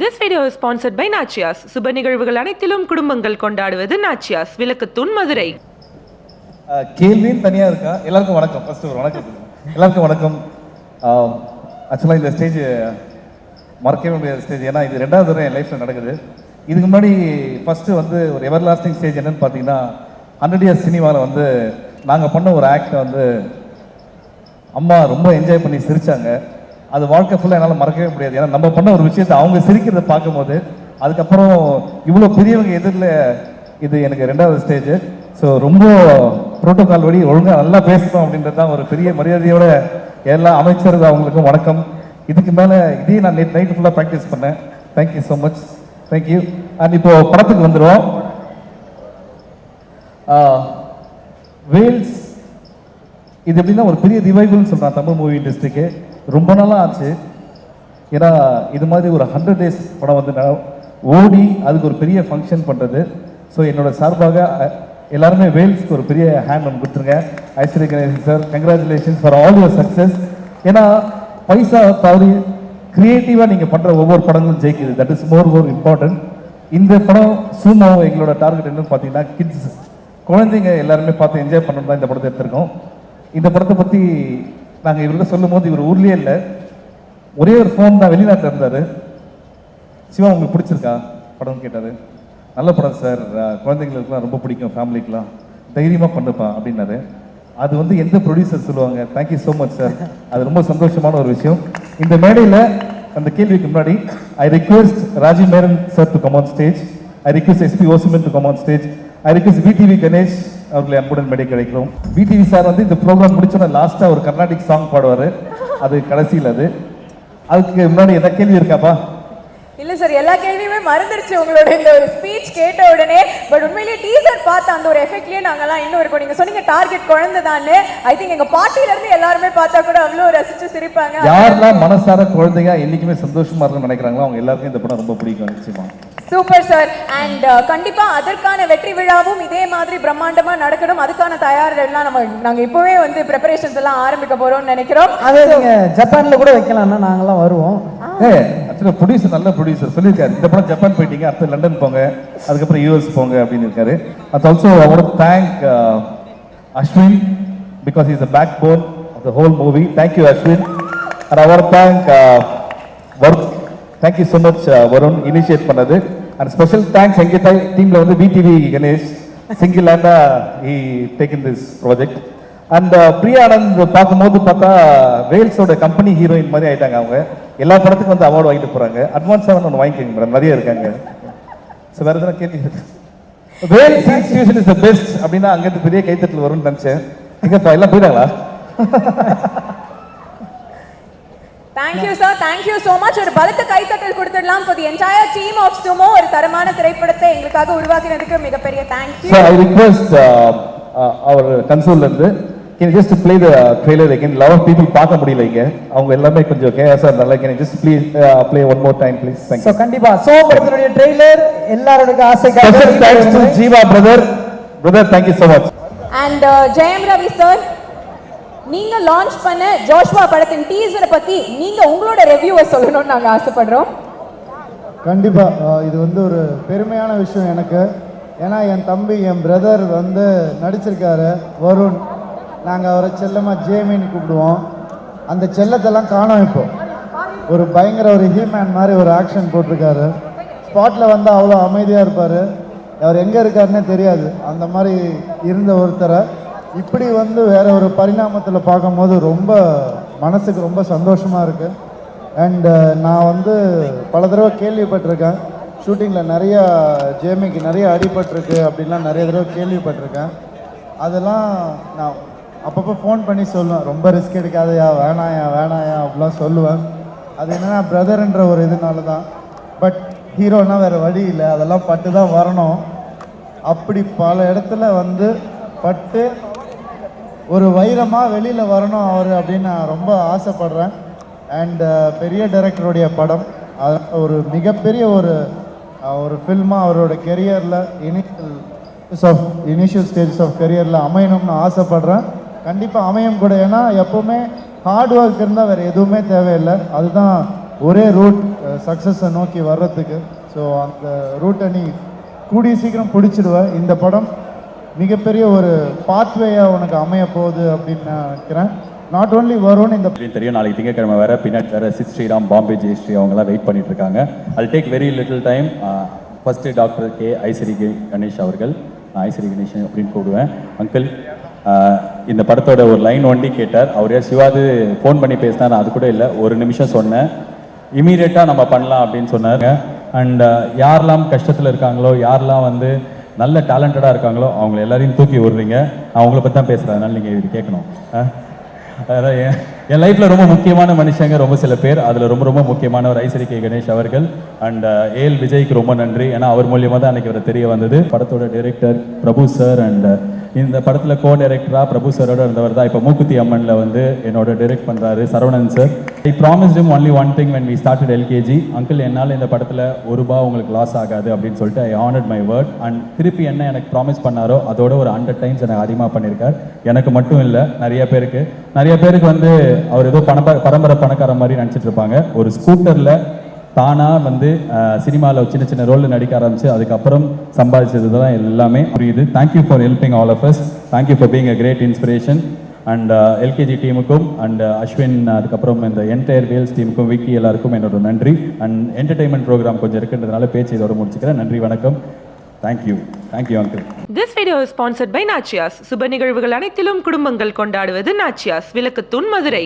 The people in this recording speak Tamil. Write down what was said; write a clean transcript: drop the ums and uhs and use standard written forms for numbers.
This video is sponsored by Nachias. சுப நிகழ்வுகள் அனைத்திலும் குடும்பங்கள் கொண்டாடுவது நாச்சியாஸ், விளக்குத்தூண், மதுரை. கேள்வியும் தனியாக இருக்கா? எல்லாருக்கும் வணக்கம். ஃபர்ஸ்ட் ஒரு வணக்கம். எல்லாருக்கும் வணக்கம். ஆக்சுவலாக இந்த ஸ்டேஜ் மறக்கவே முடியாத ஸ்டேஜ். ஏன்னா இது ரெண்டாவது தடவை என் லைஃப்பில் நடக்குது. இதுக்கு முன்னாடி ஃபஸ்ட்டு வந்து ஒரு எவர் லாஸ்டிங் ஸ்டேஜ் என்னென்னு பார்த்தீங்கன்னா 100 years சினிமாவில் வந்து நாங்கள் பண்ண ஒரு ஆக்டை வந்து அம்மா ரொம்ப என்ஜாய் பண்ணி சிரித்தாங்க. அது வாழ்க்கை ஃபுல்லாக என்னால் மறக்கவே முடியாது. ஏன்னா நம்ம பண்ண ஒரு விஷயத்தை அவங்க சிரிக்கிறத பார்க்கும்போது அதுக்கப்புறம் இவ்வளோ பெரியவங்க எதிரில் இது எனக்கு ரெண்டாவது ஸ்டேஜ். ஸோ ரொம்ப ப்ரோட்டோகால் வழி ஒழுங்காக நல்லா பேசணும் அப்படின்றது தான் ஒரு பெரிய மரியாதையோட எல்லா அமைச்சர்கள் அவங்களுக்கும் வணக்கம். இதுக்கு மேலே இதே நான் நைட்டு ஃபுல்லாக ப்ராக்டிஸ் பண்ணேன். Thank you so much. Thank you. And இப்போது படத்துக்கு வந்துடுவோம். வேல்ஸ் இது எப்படின்னா ஒரு பெரிய ரிவைவல்னு சொல்கிறான் தமிழ் மூவி இண்டஸ்ட்ரிக்கு. ரொம்ப நாளாக ஆச்சு. ஏன்னா இது மாதிரி ஒரு 100 days படம் வந்து ஓடி அதுக்கு ஒரு பெரிய ஃபங்க்ஷன் பண்ணுறது. ஸோ என்னோட சார்பாக எல்லாருமே வேல்ஸ்க்கு ஒரு பெரிய ஹேண்ட் ஒன்று கொடுத்துருங்க. Aishwarya Ganesan sir, congratulations for all your success. ஏன்னா பைசா தவறி க்ரியேட்டிவாக நீங்கள் பண்ணுற ஒவ்வொரு படங்களும் ஜெயிக்குது. That is more important. இந்த படம் சூமோ எங்களோட டார்கெட் என்னன்னு பார்த்தீங்கன்னா கிட்ஸ், குழந்தைங்க எல்லாருமே பார்த்து என்ஜாய் பண்ணணும் தான் இந்த படத்தை எடுத்திருக்கோம். இந்த படத்தை பற்றி நாங்கள் இவர்கிட்ட சொல்லும் போது இவர் ஊர்லேயே இல்லை, ஒரே ஒரு ஃபோன் தான், வெளிநாட்டில் இருந்தார். சிவா உங்களுக்கு பிடிச்சிருக்கா படம் கேட்டார். நல்ல படம் சார், குழந்தைங்களுக்குலாம் ரொம்ப பிடிக்கும், ஃபேமிலிக்கெலாம் தைரியமாக பண்ணுப்பா அப்படின்னாரு. அது வந்து எந்த ப்ரொடியூசர் சொல்லுவாங்க. Thank you so much sir. அது ரொம்ப சந்தோஷமான ஒரு விஷயம். இந்த மேடையில் அந்த கேள்விக்கு முன்னாடி I request Rajiv Menon sir to come on stage. I request SP Hosimin to come on stage. I request VTV Ganesh அவர்களை அன்புடன் மேடை கிடைக்கிறோம். விடிவி சார் வந்து இந்த ப்ரோக்ராம் முடிச்சோன்னா லாஸ்ட்டாக ஒரு கர்நாடிக் சாங் பாடுவார். அது கடைசியில் அதுக்கு முன்னாடி எதாவது கேள்வி இருக்காப்பா? இல்ல சார், எல்லா கேள்வியுமே மறந்துருச்சு உங்களோட இந்த ஒரு ஸ்பீச் கேட்ட உடனே. பட் உண்மையிலேயே டீசர் பார்த்த அந்த ஒரு எஃபெக்ட்லயே நாங்கெல்லாம் இன்னும் இருக்கோம். நீங்க சொன்னீங்க டார்கெட் குழந்தை தானே. ஐ திங்க் எங்க பார்ட்டில இருந்து எல்லாருமே பார்த்தா கூட அவ்வளோ ரசிச்சு சிரிப்பாங்க. யாரெல்லாம் மனசார குழந்தைங்க என்னைக்குமே சந்தோஷமா இருக்கும்னு நினைக்கிறாங்களோ அவங்க எல்லாருக்கும் இந்த படம் ரொம்ப பிடிக்கும் நிச்சயமா. Super sir. அண்ட் கண்டிப்பா அதற்கான வெற்றி விழாவும் இதே மாதிரி பிரம்மாண்டமா நடக்கணும். அதுக்கான தயாரிகள் எல்லாம் நாங்க இப்பவே வந்து ப்ரிப்பரேஷன்ஸ் எல்லாம் ஆரம்பிக்க போறோம்னு நினைக்கிறோம். அதே நீங்க ஜப்பான்ல கூட வைக்கலாம்னா நாங்கெல்லாம் வருவோம். ஆக்சுவலாக ப்ரொடியூசர் நல்ல ப்ரொடியூசர் சொல்லியிருக்காரு, இந்த படம் ஜப்பான் போயிட்டீங்க, அடுத்து லண்டன் போங்க, அதுக்கப்புறம் யூஎஸ் போங்க அப்படின்னு இருக்காரு. அது also I want to thank Ashwin because is the backbone of the whole movie. Thank you Ashwin. And I want to thank Varun. Thank you so much Varun initiate பண்ணது. அண்ட் ஸ்பெஷல் தேங்க்ஸ் எங்கள் டீமில் வந்து விடிவி கணேஷ் சிங்கிள் ஹேண்டாக he taken this project. And Priyanand பார்க்கும்போது பார்த்தா வேல்ஸோட கம்பெனி ஹீரோயின் மாதிரி ஆயிட்டாங்க. அவங்க எல்லா படத்துக்கும் வந்து அவார்டு வாங்கிட்டு போகிறாங்க. அட்வான்ஸாக ஒன்று வாங்கிக்கோங்க மேடம், நிறைய இருக்காங்க. ஸோ வேறு எதனா கேள்வி இருக்கு? Vels institution is the best அப்படின்னா அங்கேருந்து பெரிய கைத்தட்டல் வரும்னு நினச்சேன். எங்கப்பா எல்லாம் போயிட்டாங்களா? Thank you sir, thank you so much. ஒரு பலத்த கைத்தட்டல் கொடுத்துடலாம் for the entire team of Sumo. ஒரு தரமான திரைப்படத்தை எங்களுக்காக உருவாக்கினதுக்கு மிகப்பெரிய thank you. So I request our consultant, can you just play the trailer again? A lot of people பார்க்க முடியல இங்க, அவங்க எல்லாமே கொஞ்சம் கேஸா இருந்தால. Can you just please play one more time please? Thank you. So கண்டிப்பா சோ படத்துடைய ட்ரெய்லர் எல்லாரோட ஆசைக்காக. Special thanks to Jeeva brother. Thank you so much. And Jayam Ravi sir, நீங்க லான்ச் பண்ண ஜோஷ்வா படத்தின் டீசரை பத்தி நீங்க உங்களோட ரிவ்யூவை சொல்லணும்னு நாங்க ஆசைப்படுறோம். கண்டிப்பா இது வந்து ஒரு பெருமையான விஷயம் எனக்கு. ஏன்னா என் தம்பி, என் பிரதர் வந்து நடிச்சிருக்காரு வருண். நாங்கள் அவரை செல்லமாக ஜேமின்னு கூப்பிடுவோம். அந்த செல்லத்தெல்லாம் காணோம். இப்போ ஒரு பயங்கர ஒரு ஹீமேன் மாதிரி ஒரு ஆக்ஷன் போட்டிருக்காரு. ஸ்பாட்டில் வந்து அவ்வளோ அமைதியாக இருப்பார். அவர் எங்கே இருக்காருன்னே தெரியாது. அந்த மாதிரி இருந்த ஒருத்தரை இப்படி வந்து வேற ஒரு பரிணாமத்தில் பார்க்கும்போது ரொம்ப மனசுக்கு ரொம்ப சந்தோஷமாக இருக்குது. அண்டு நான் வந்து பல தடவை கேள்விப்பட்டிருக்கேன், ஷூட்டிங்கில் நிறையா ஜேமிக்கு நிறைய அடிபட்டிருக்கு அப்படின்லாம் நிறைய தடவை கேள்விப்பட்டிருக்கேன். அதெல்லாம் நான் அப்பப்போ ஃபோன் பண்ணி சொல்லுவேன், ரொம்ப ரிஸ்க் எடுக்காதையா, வேணாயா அப்படிலாம் சொல்லுவேன். அது என்னென்னா பிரதர்ன்ற ஒரு இதனால தான். பட் ஹீரோனா வேறு வழி இல்லை, அதெல்லாம் பட்டு தான் வரணும். அப்படி பல இடத்துல வந்து பட்டு ஒரு வைரமாக வெளியில் வரணும் அவர் அப்படின்னு நான் ரொம்ப ஆசைப்படுறேன். அண்ட் பெரிய டைரக்டருடைய படம், ஒரு மிகப்பெரிய ஒரு ஃபில்மாக அவரோட கெரியரில் இனிஷியல் ஸ்டேஜஸ் ஆஃப் கெரியரில் அமையணும்னு ஆசைப்படுறேன். கண்டிப்பாக அமையும் கூட. ஏன்னா எப்போவுமே ஹார்ட் ஒர்க் இருந்தால் வேறு எதுவுமே தேவையில்லை. அதுதான் ஒரே ரூட் சக்ஸஸை நோக்கி வர்றதுக்கு. ஸோ அந்த ரூட்டை நீ கூடிய சீக்கிரம் பிடிச்சிடுவ. இந்த படம் மிகப்பெரிய ஒரு பாத்வேயாக உனக்கு அமைய போகுது அப்படின்னு நான் நினைக்கிறேன். நாட் ஓன்லி வருண் இந்த தெரியும், நாளைக்கு திங்கக்கிழமை வேற, பின்னாடி வேற சித் ஸ்ரீராம், பாம்பே ஜெயஸ்ரீ அவங்களாம் வெயிட் பண்ணிட்டு இருக்காங்க. I'll take very little time. First doctor K Ishari Ganesh அவர்கள், ஐஸ்வரி கணேஷ் அப்படின்னு கூப்பிடுவேன். அங்கிள், இந்த படத்தோட ஒரு லைன் ஒண்டி கேட்டார். அவரே சிவாது ஃபோன் பண்ணி பேசினா, நான் அது கூட இல்லை, ஒரு நிமிஷம் சொன்னேன், இமீடியட்டாக நம்ம பண்ணலாம் அப்படின்னு சொன்னாங்க. அண்ட் யாரெல்லாம் கஷ்டத்தில் இருக்காங்களோ, யாரெல்லாம் வந்து நல்ல டேலண்டடாக இருக்காங்களோ அவங்கள எல்லாரையும் தூக்கி விடுறீங்க. அவங்கள பற்றி தான் பேசுகிறேன், அதனால் நீங்கள் இது கேட்கணும். அதான் என் லைஃப்பில் ரொம்ப முக்கியமான மனுஷங்க ரொம்ப சில பேர், அதில் ரொம்ப ரொம்ப முக்கியமானவர் ஐஸ்வரி கே கணேஷ் அவர்கள். அண்ட் ஏஎல் விஜய்க்கு ரொம்ப நன்றி, ஏன்னா அவர் மூலியமாக தான் அன்றைக்கி அவர் தெரிய வந்தது. படத்தோட டைரக்டர் பிரபு சார், அண்ட் இந்த படத்தில் கோ டைரக்டராக பிரபு சாரோட இருந்தவர் தான் இப்போ மூக்குத்தி அம்மனில் வந்து என்னோட டைரக்ட் பண்ணுறாரு Saravanan sir. I promised him only one thing when we started LKG, uncle என்னால் இந்த படத்தில் ₹1 உங்களுக்கு லாஸ் ஆகாது அப்படின்னு சொல்லிட்டு ஐ ஹானர்ட் மை வேர்ட். அண்ட் திருப்பி என்ன எனக்கு ப்ராமிஸ் பண்ணாரோ அதோட ஒரு 100 times எனக்கு அதிகமாக பண்ணியிருக்கார். எனக்கு மட்டும் இல்லை, நிறைய பேருக்கு வந்து அவர் ஏதோ பரம்பரை பணக்கார மாதிரி நினச்சிட்டு இருப்பாங்க. ஒரு ஸ்கூட்டரில் தானாக வந்து சினிமாவில் சின்ன சின்ன ரோலில் நடிக்க ஆரம்பிச்சு அதுக்கப்புறம் சம்பாதிச்சது தான் எல்லாமே புரியுது. Thank you for helping all of us, thank you for being a great inspiration. And LKG டீமுக்கும் அண்ட் அஸ்வின், அதுக்கப்புறம் இந்த என்டையர் வேல்ஸ் டீமுக்கும், விக்கி, எல்லாருக்கும் என்னோட நன்றி. அண்ட் என்டர்டைன்மெண்ட் ப்ரோக்ராம் கொஞ்சம் இருக்குன்றதுனால பேச்சு இதோட முடிச்சுக்கிறேன். நன்றி, வணக்கம். Thank you uncle. This video is sponsored by Nachias. சுப நிகழ்வுகள் அனைத்திலும் குடும்பங்கள் கொண்டாடுவது நாச்சியாஸ், விளக்குத்தூண், மதுரை.